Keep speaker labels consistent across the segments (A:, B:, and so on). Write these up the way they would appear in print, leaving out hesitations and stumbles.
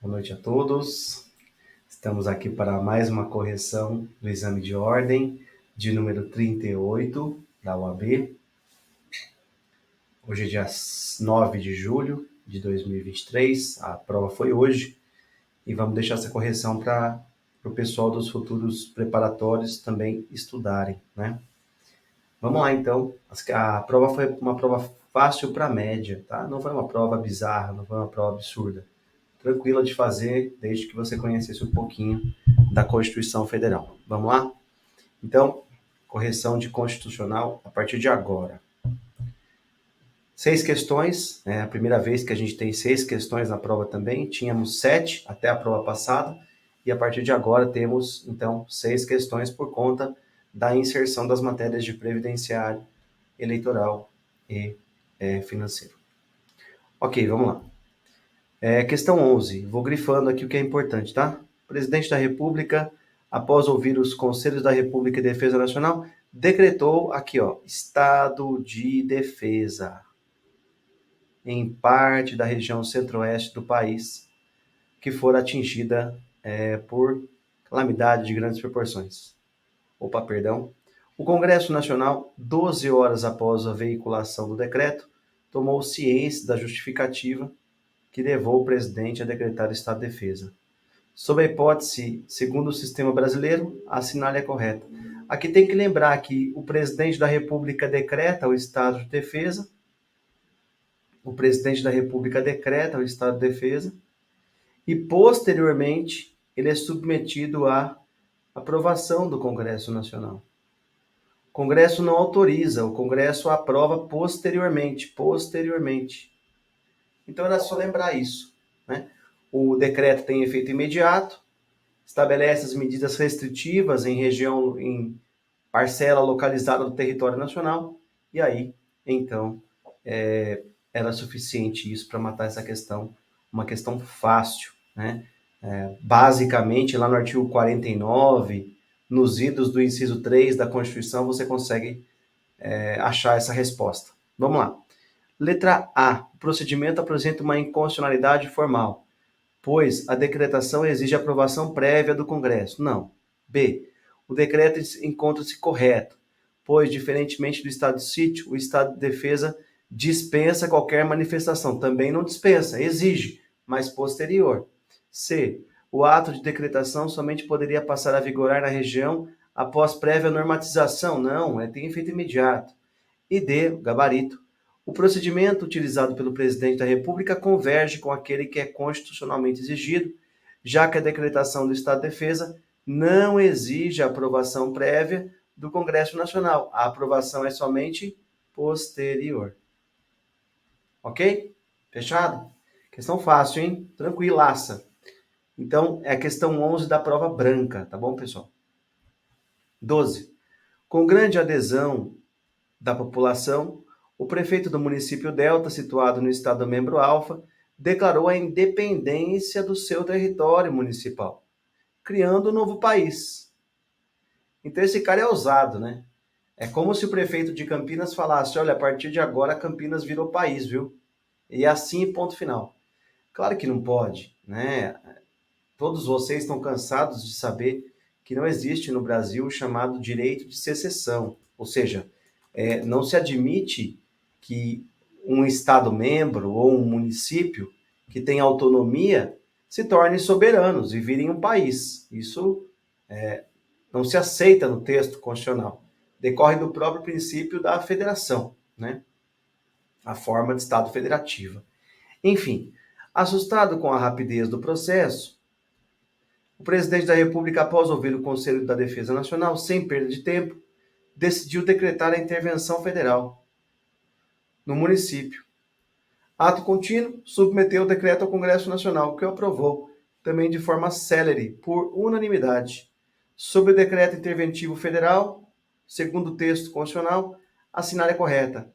A: Boa noite a todos. Estamos aqui para mais uma correção do exame de ordem de número 38 da UAB. Hoje é dia 9 de julho de 2023, a prova foi hoje e vamos deixar essa correção para o pessoal dos futuros preparatórios também estudarem, né? Vamos lá então. A prova foi uma prova fácil para média, tá? Não foi uma prova bizarra, não foi uma prova absurda. Tranquila de fazer, desde que você conhecesse um pouquinho da Constituição Federal. Vamos lá? Então, correção de constitucional a partir de agora. 6 questões, é a primeira vez que a gente tem 6 questões na prova também. Tínhamos 7 até a prova passada, e a partir de agora temos, então, 6 questões por conta da inserção das matérias de previdenciário, eleitoral e financeiro. Ok, vamos lá. Questão 11. Vou grifando aqui o que é importante, tá? O presidente da República, após ouvir os Conselhos da República e Defesa Nacional, decretou aqui, ó, estado de defesa em parte da região centro-oeste do país que for atingida por calamidade de grandes proporções. O Congresso Nacional, 12 horas após a veiculação do decreto, tomou ciência da justificativa que levou o presidente a decretar estado de defesa. Sob a hipótese, segundo o sistema brasileiro, a assinale é correta. Aqui tem que lembrar que o presidente da República decreta o estado de defesa, o presidente da República decreta o estado de defesa e, posteriormente, ele é submetido à aprovação do Congresso Nacional. O Congresso não autoriza, o Congresso aprova posteriormente. Então era só lembrar isso, né? O decreto tem efeito imediato, estabelece as medidas restritivas em parcela localizada do território nacional, e aí, então, era suficiente isso para matar essa questão, uma questão fácil, né? Basicamente, lá no artigo 49, nos idos do inciso 3 da Constituição, você consegue achar essa resposta. Vamos lá. Letra A. O procedimento apresenta uma inconstitucionalidade formal, pois a decretação exige aprovação prévia do Congresso. Não. B. O decreto encontra-se correto, pois, diferentemente do estado de sítio, o estado de defesa dispensa qualquer manifestação. Também não dispensa, exige, mas posterior. C. O ato de decretação somente poderia passar a vigorar na região após prévia normatização. Não, tem efeito imediato. E D. O gabarito. O procedimento utilizado pelo presidente da República converge com aquele que é constitucionalmente exigido, já que a decretação do estado de defesa não exige a aprovação prévia do Congresso Nacional. A aprovação é somente posterior. Ok? Fechado? Questão fácil, hein? Tranquilaça. Então, é a questão 11 da prova branca, tá bom, pessoal? 12. Com grande adesão da população, o prefeito do município Delta, situado no estado membro Alfa, declarou a independência do seu território municipal, criando um novo país. Então esse cara é ousado, né? É como se o prefeito de Campinas falasse, olha, a partir de agora Campinas virou país, viu? E assim, ponto final. Claro que não pode, né? Todos vocês estão cansados de saber que não existe no Brasil o chamado direito de secessão, ou seja, não se admite que um Estado-membro ou um município que tem autonomia se tornem soberanos e virem um país. Isso não se aceita no texto constitucional. Decorre do próprio princípio da federação, né? A forma de Estado federativa. Enfim, assustado com a rapidez do processo, o presidente da República, após ouvir o Conselho da Defesa Nacional, sem perda de tempo, decidiu decretar a intervenção federal no município. Ato contínuo, submeteu o decreto ao Congresso Nacional, que o aprovou, também de forma célere, por unanimidade. Sobre o decreto interventivo federal, segundo o texto constitucional, a assinale é correta.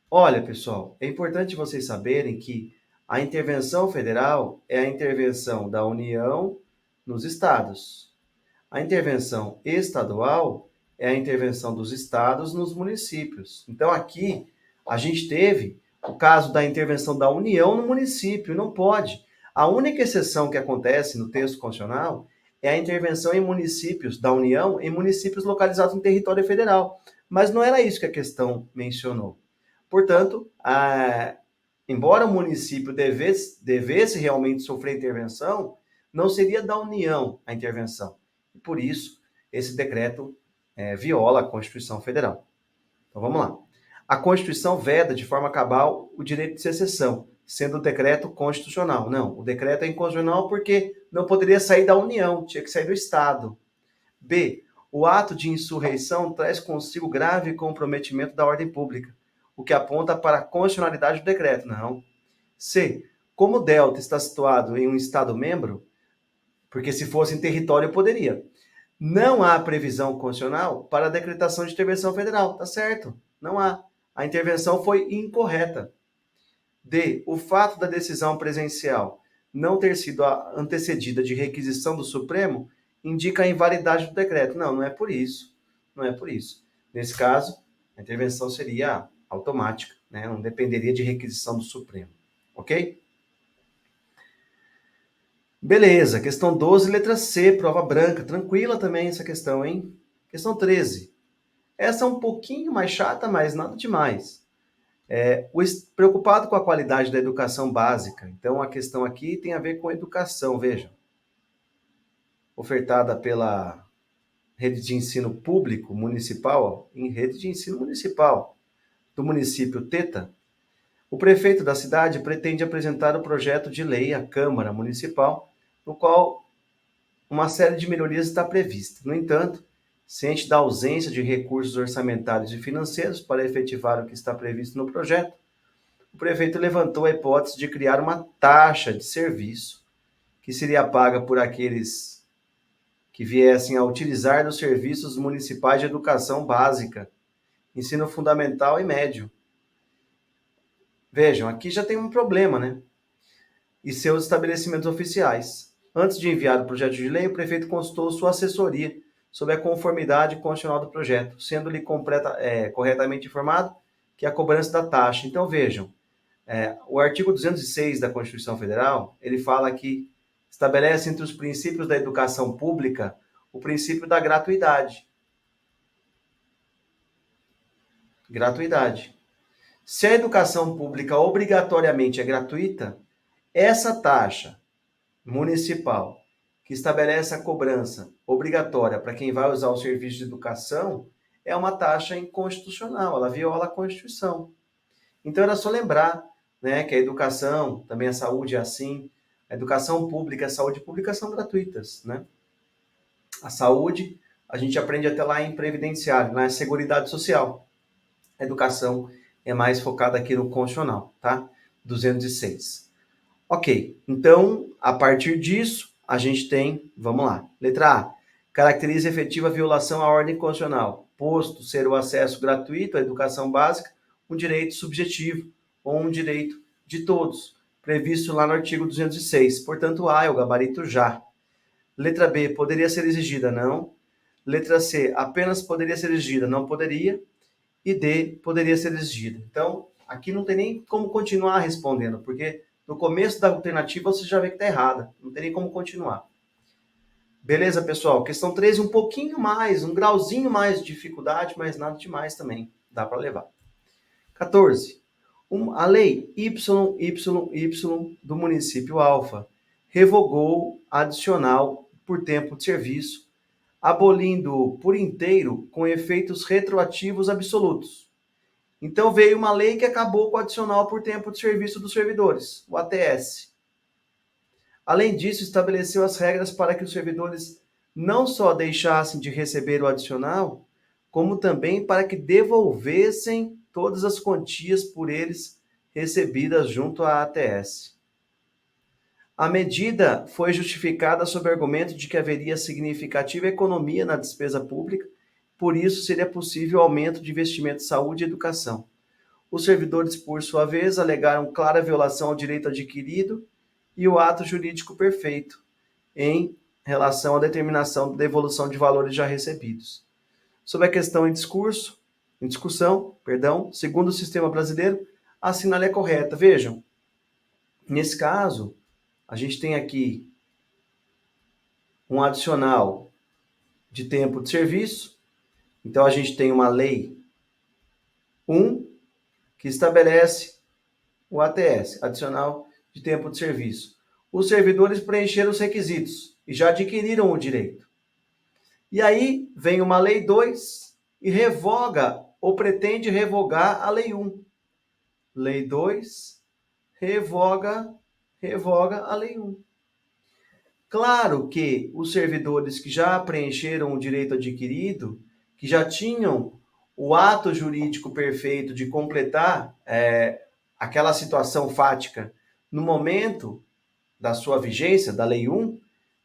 A: Olha, pessoal, é importante vocês saberem que a intervenção federal é a intervenção da União nos estados. A intervenção estadual é a intervenção dos estados nos municípios. Então, aqui, a gente teve o caso da intervenção da União no município. Não pode. A única exceção que acontece no texto constitucional é a intervenção em municípios da União, em municípios localizados no território federal. Mas não era isso que a questão mencionou. Portanto, embora o município devesse realmente sofrer intervenção, não seria da União a intervenção. E por isso, esse decreto viola a Constituição Federal. Então vamos lá. A Constituição veda de forma cabal o direito de secessão, sendo o decreto constitucional. Não, o decreto é inconstitucional porque não poderia sair da União, tinha que sair do Estado. B. O ato de insurreição traz consigo grave comprometimento da ordem pública, o que aponta para a constitucionalidade do decreto. Não. C. Como o Delta está situado em um Estado-membro, porque se fosse em território poderia, não há previsão constitucional para a decretação de intervenção federal. Tá certo, não há. A intervenção foi incorreta. D. O fato da decisão presencial não ter sido antecedida de requisição do Supremo indica a invalidade do decreto. Não, não é por isso. Não é por isso. Nesse caso, a intervenção seria automática, né? Não dependeria de requisição do Supremo. Ok? Beleza. Questão 12, letra C, prova branca. Tranquila também essa questão, hein? Questão 13. Essa é um pouquinho mais chata, mas nada demais. Preocupado com a qualidade da educação básica. Então, a questão aqui tem a ver com educação, vejam. Ofertada pela rede de ensino público municipal, em rede de ensino municipal do município Teta, o prefeito da cidade pretende apresentar o projeto de lei à Câmara Municipal, no qual uma série de melhorias está prevista. No entanto, ciente da ausência de recursos orçamentários e financeiros para efetivar o que está previsto no projeto, o prefeito levantou a hipótese de criar uma taxa de serviço que seria paga por aqueles que viessem a utilizar dos serviços municipais de educação básica, ensino fundamental e médio. Vejam, aqui já tem um problema, né? E seus estabelecimentos oficiais. Antes de enviar o projeto de lei, o prefeito consultou sua assessoria sobre a conformidade constitucional do projeto, sendo-lhe corretamente informado que a cobrança da taxa. Então, vejam, o artigo 206 da Constituição Federal, ele fala que estabelece entre os princípios da educação pública o princípio da gratuidade. Gratuidade. Se a educação pública obrigatoriamente é gratuita, essa taxa municipal que estabelece a cobrança obrigatória para quem vai usar o serviço de educação é uma taxa inconstitucional, ela viola a Constituição. Então era só lembrar, né, que a educação, também a saúde é assim, a educação pública e a saúde pública são gratuitas, né? A saúde, a gente aprende até lá em previdenciário, na Seguridade Social. A educação é mais focada aqui no constitucional, tá? 206. Ok, então, a partir disso, a gente tem, vamos lá, letra A, caracteriza efetiva violação à ordem constitucional, posto ser o acesso gratuito à educação básica um direito subjetivo ou um direito de todos, previsto lá no artigo 206. Portanto, A é o gabarito já. Letra B, poderia ser exigida? Não. Letra C, apenas poderia ser exigida? Não poderia. E D, poderia ser exigida. Então, aqui não tem nem como continuar respondendo, porque no começo da alternativa você já vê que está errada. Não tem nem como continuar. Beleza, pessoal? Questão 13, um pouquinho mais, um grauzinho mais de dificuldade, mas nada demais também. Dá para levar. 14. A lei YYY do município Alfa revogou adicional por tempo de serviço, abolindo por inteiro com efeitos retroativos absolutos. Então veio uma lei que acabou com o adicional por tempo de serviço dos servidores, o ATS. Além disso, estabeleceu as regras para que os servidores não só deixassem de receber o adicional, como também para que devolvessem todas as quantias por eles recebidas junto à ATS. A medida foi justificada sob o argumento de que haveria significativa economia na despesa pública, por isso seria possível aumento de investimento em saúde e educação. Os servidores, por sua vez, alegaram clara violação ao direito adquirido e o ato jurídico perfeito em relação à determinação da devolução de valores já recebidos. Sobre a questão em discussão, segundo o sistema brasileiro, a assinale é correta. Vejam, nesse caso, a gente tem aqui um adicional de tempo de serviço. Então, a gente tem uma lei 1 que estabelece o ATS, adicional de tempo de serviço. Os servidores preencheram os requisitos e já adquiriram o direito. E aí vem uma lei 2 e revoga ou pretende revogar a lei 1. Lei 2 revoga a lei 1. Claro que os servidores que já preencheram o direito adquirido, que já tinham o ato jurídico perfeito de completar aquela situação fática no momento da sua vigência, da Lei 1,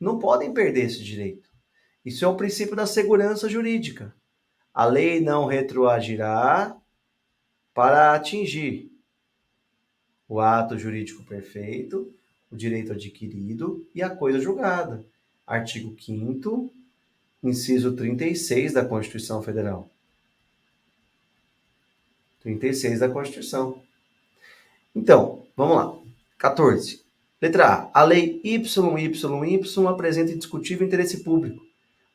A: não podem perder esse direito. Isso é o princípio da segurança jurídica. A lei não retroagirá para atingir o ato jurídico perfeito, o direito adquirido e a coisa julgada. Artigo 5º, inciso 36 da Constituição Federal. 36 da Constituição. Então, vamos lá. 14. Letra A. A lei YYY apresenta indiscutível interesse público.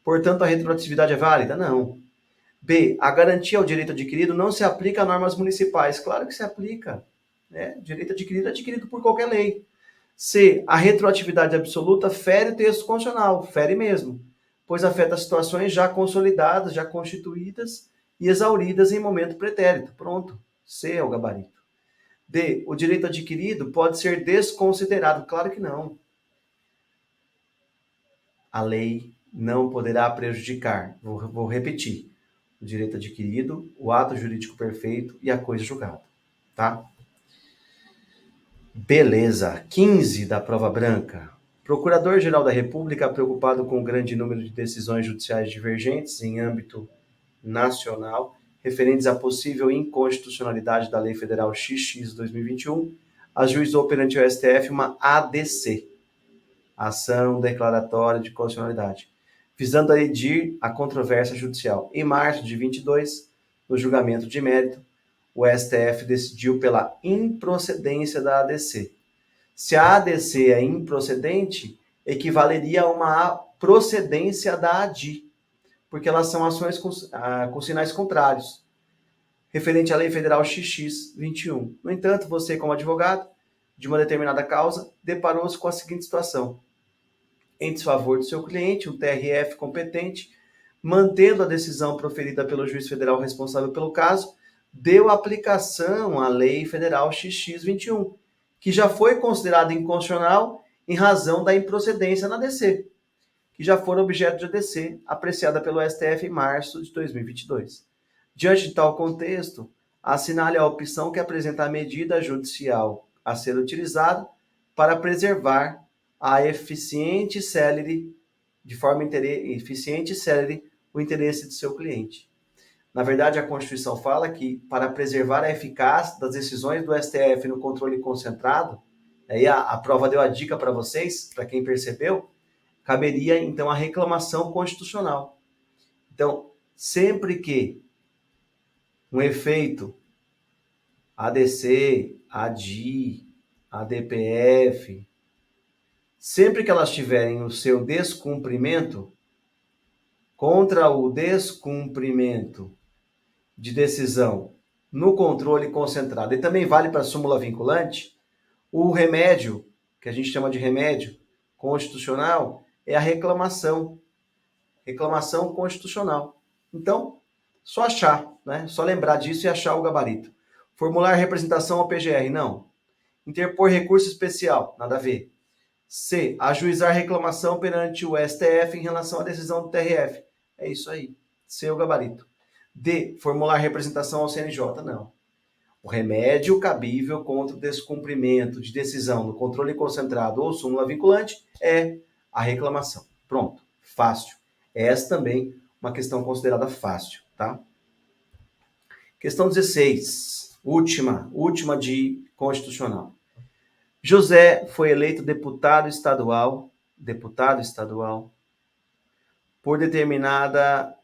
A: Portanto, a retroatividade é válida? Não. B. A garantia ao direito adquirido não se aplica a normas municipais. Claro que se aplica. Né? Direito adquirido é adquirido por qualquer lei. C. A retroatividade absoluta fere o texto constitucional. Fere mesmo. Pois afeta situações já consolidadas, já constituídas e exauridas em momento pretérito. Pronto. C é o gabarito. D. O direito adquirido pode ser desconsiderado. Claro que não. A lei não poderá prejudicar. Vou repetir. O direito adquirido, o ato jurídico perfeito e a coisa julgada. Tá? Beleza. 15 da prova branca. Procurador-Geral da República, preocupado com o grande número de decisões judiciais divergentes em âmbito nacional, referentes à possível inconstitucionalidade da Lei Federal XX 2021, ajuizou perante o STF uma ADC, Ação Declaratória de Constitucionalidade, visando adiar a controvérsia judicial. Em março de 22, no julgamento de mérito, o STF decidiu pela improcedência da ADC. Se a ADC é improcedente, equivaleria a uma procedência da ADI, porque elas são ações com sinais contrários, referente à Lei Federal XX 21. No entanto, você, como advogado de uma determinada causa, deparou-se com a seguinte situação. Em desfavor do seu cliente, um TRF competente, mantendo a decisão proferida pelo juiz federal responsável pelo caso, deu aplicação à Lei Federal XX 21, que já foi considerada inconstitucional em razão da improcedência na ADC, que já foram objeto de ADC, apreciada pelo STF em março de 2022. Diante de tal contexto, assinale a opção que apresenta a medida judicial a ser utilizada para preservar a eficiente e célere, de forma eficiente e célere, o interesse de seu cliente. Na verdade, a Constituição fala que, para preservar a eficácia das decisões do STF no controle concentrado, aí a prova deu a dica para vocês, para quem percebeu, caberia, então, a reclamação constitucional. Então, sempre que um efeito ADC, ADI, ADPF, sempre que elas tiverem o seu descumprimento, contra o descumprimento de decisão no controle concentrado, e também vale para a súmula vinculante, o remédio, que a gente chama de remédio constitucional, é a reclamação constitucional. Então, só achar, né? Só lembrar disso e achar o gabarito. Formular representação ao PGR, não. Interpor recurso especial, nada a ver. C. Ajuizar reclamação perante o STF em relação à decisão do TRF. É isso aí. C é o gabarito. D. Formular representação ao CNJ, não. O remédio cabível contra o descumprimento de decisão no controle concentrado ou súmula vinculante é a reclamação. Pronto. Fácil. Essa também uma questão considerada fácil, tá? Questão 16. Última de constitucional. José foi eleito deputado estadual por determinada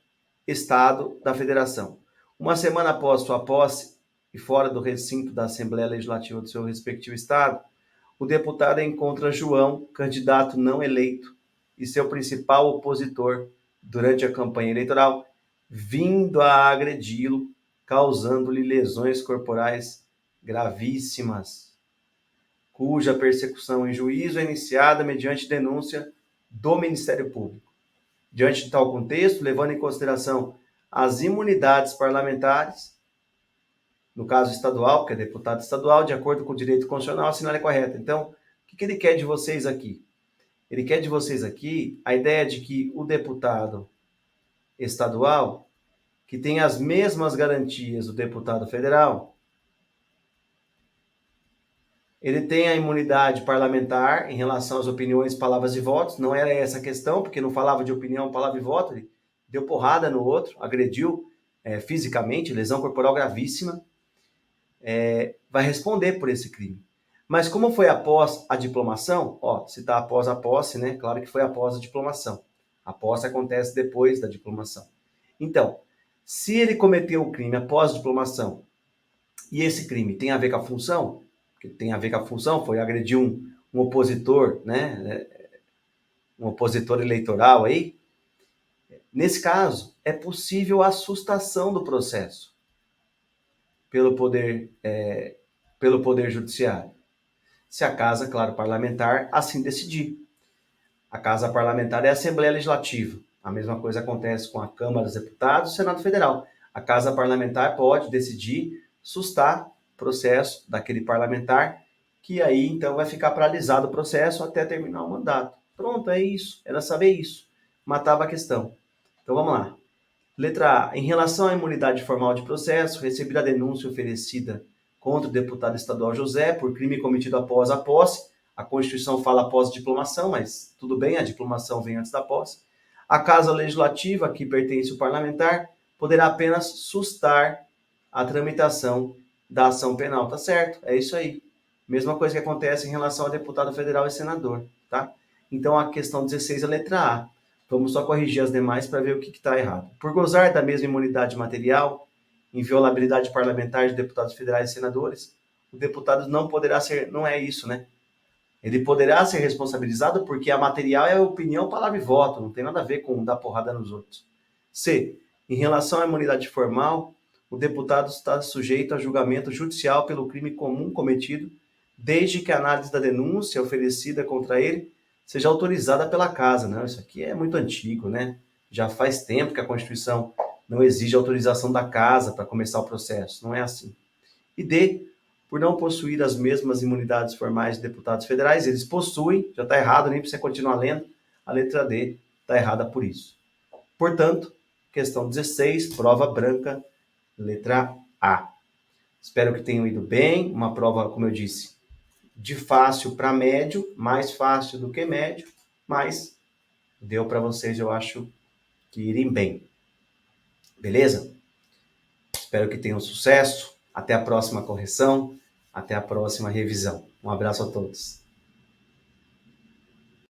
A: estado da federação. Uma semana após sua posse e fora do recinto da Assembleia Legislativa do seu respectivo estado, o deputado encontra João, candidato não eleito, e seu principal opositor durante a campanha eleitoral, vindo a agredi-lo, causando-lhe lesões corporais gravíssimas, cuja persecução em juízo é iniciada mediante denúncia do Ministério Público. Diante de tal contexto, levando em consideração as imunidades parlamentares, no caso estadual, porque é deputado estadual, de acordo com o direito constitucional, assinale correta. Então, o que ele quer de vocês aqui? Ele quer de vocês aqui a ideia de que o deputado estadual, que tem as mesmas garantias do deputado federal, ele tem a imunidade parlamentar em relação às opiniões, palavras e votos. Não era essa a questão, porque não falava de opinião, palavra e voto. Ele deu porrada no outro, agrediu fisicamente, lesão corporal gravíssima. Vai responder por esse crime. Mas como foi após a diplomação, se está após a posse, né? Claro que foi após a diplomação. A posse acontece depois da diplomação. Então, se ele cometeu o crime após a diplomação e esse crime tem a ver com a função, que tem a ver com a função, foi agredir um opositor, né? Um opositor eleitoral aí. Nesse caso, é possível a sustação do processo pelo Poder Judiciário. Se a Casa, claro, parlamentar assim decidir. A Casa Parlamentar é a Assembleia Legislativa. A mesma coisa acontece com a Câmara dos Deputados e o Senado Federal. A Casa Parlamentar pode decidir sustar processo daquele parlamentar, que aí então vai ficar paralisado o processo até terminar o mandato. Pronto, é isso. Era saber isso. Matava a questão. Então vamos lá. Letra A. Em relação à imunidade formal de processo, recebida a denúncia oferecida contra o deputado estadual José por crime cometido após a posse. A Constituição fala após a diplomação, mas tudo bem, a diplomação vem antes da posse. A Casa Legislativa, a que pertence o parlamentar, poderá apenas sustar a tramitação da ação penal, tá certo? É isso aí. Mesma coisa que acontece em relação ao deputado federal e senador, tá? Então a questão 16 é a letra A. Vamos só corrigir as demais para ver o que está errado. Por gozar da mesma imunidade material, inviolabilidade parlamentar de deputados federais e senadores, o deputado não poderá ser, não é isso, né? Ele poderá ser responsabilizado porque a material é opinião, palavra e voto, não tem nada a ver com dar porrada nos outros. C. Em relação à imunidade formal, o deputado está sujeito a julgamento judicial pelo crime comum cometido, desde que a análise da denúncia oferecida contra ele seja autorizada pela Casa. Não, isso aqui é muito antigo, né? Já faz tempo que a Constituição não exige autorização da Casa para começar o processo. Não é assim. E D, por não possuir as mesmas imunidades formais de deputados federais, eles possuem, já está errado, nem precisa continuar lendo, a letra D está errada por isso. Portanto, questão 16, prova branca, letra A. Espero que tenham ido bem, uma prova, como eu disse, de fácil para médio, mais fácil do que médio, mas deu para vocês, eu acho, que irem bem. Beleza? Espero que tenham sucesso. Até a próxima correção. Até a próxima revisão. Um abraço a todos.